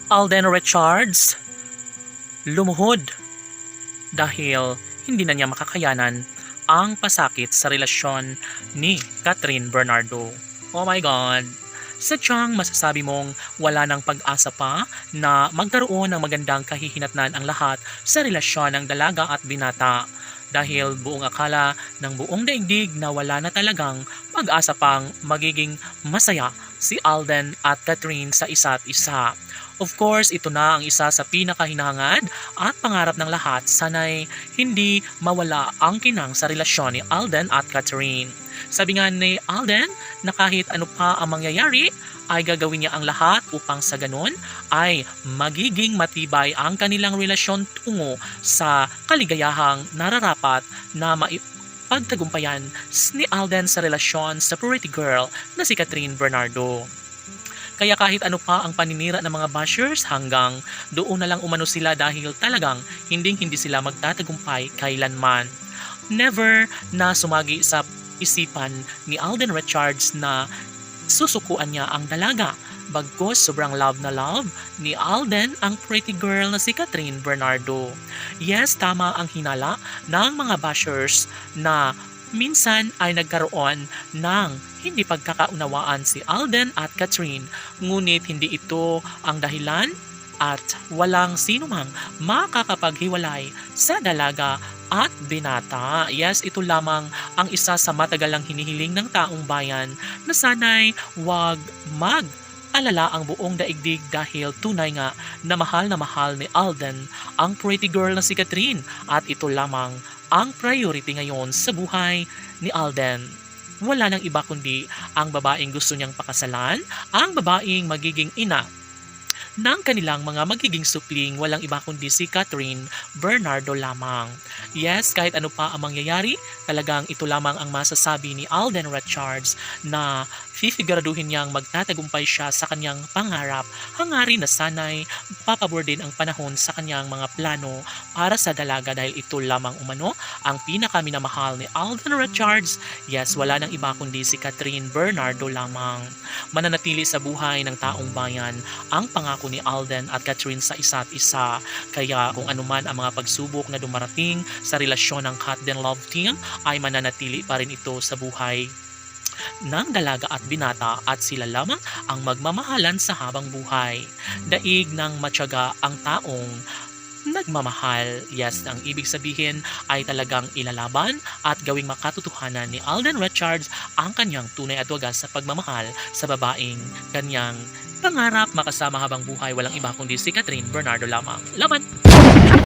Alden Richards lumuhod dahil hindi na niya makakayanan ang pasakit sa relasyon ni Catherine Bernardo. Oh my God! Sadyang masasabi mong wala ng pag-asa pa na magkaroon ng magandang kahihinatnan ang lahat sa relasyon ng dalaga at binata dahil buong akala ng buong daigdig na wala na talagang pag-asa pang magiging masaya si Alden at Catherine sa isa't isa. Of course, ito na ang isa sa pinakahinahangad at pangarap ng lahat, sana'y hindi mawala ang kinang sa relasyon ni Alden at Catherine. Sabi nga ni Alden na kahit ano pa ang mangyayari ay gagawin niya ang lahat upang sa ganun ay magiging matibay ang kanilang relasyon tungo sa kaligayahang nararapat na maipagtagumpayan ni Alden sa relasyon sa pretty girl na si Catherine Bernardo. Kaya kahit ano pa ang paninira ng mga bashers hanggang doon na lang umano sila dahil talagang hindi sila magtatagumpay kailanman. Never na sumagi sa isipan ni Alden Richards na susukuan niya ang dalaga. Bagkus sobrang love na love ni Alden ang pretty girl na si Catherine Bernardo. Yes, tama ang hinala ng mga bashers na minsan ay nagkaroon ng hindi pagkakaunawaan si Alden at Catherine, ngunit hindi ito ang dahilan at walang sinumang makakapaghiwalay sa dalaga at binata. Yes, ito lamang ang isa sa matagalang hinihiling ng taong bayan na sana'y wag alala ang buong daigdig dahil tunay nga na mahal ni Alden ang pretty girl na si Catherine at ito lamang ang priority ngayon sa buhay ni Alden. Wala nang iba kundi ang babaeng gusto niyang pakasalan, ang babaeng magiging ina ng kanilang mga magiging supling, walang iba kundi si Catherine Bernardo lamang. Yes, kahit ano pa ang mangyayari, talagang ito lamang ang masasabi ni Alden Richards na fifiguraduhin niyang magtatagumpay siya sa kanyang pangarap, hangarin na sana'y papabor din ang panahon sa kanyang mga plano para sa dalaga dahil ito lamang umano ang pinakaminamahal ni Alden Richards. Yes, wala nang iba kundi si Catherine Bernardo lamang. Mananatili sa buhay ng taong bayan ang pangako ni Alden at Catherine sa isa't isa. Kaya kung anuman ang mga pagsubok na dumarating sa relasyon ng Cat Den Love Team ay mananatili pa rin ito sa buhay ng dalaga at binata at sila lamang ang magmamahalan sa habang buhay. Daig ng matyaga ang taong nagmamahal. Yes, ang ibig sabihin ay talagang ilalaban at gawing makatotohanan ni Alden Richards ang kanyang tunay at wagas sa pagmamahal sa babaeng kanyang pangarap makasama habang buhay, walang iba kundi si Catherine Bernardo lamang. Laban!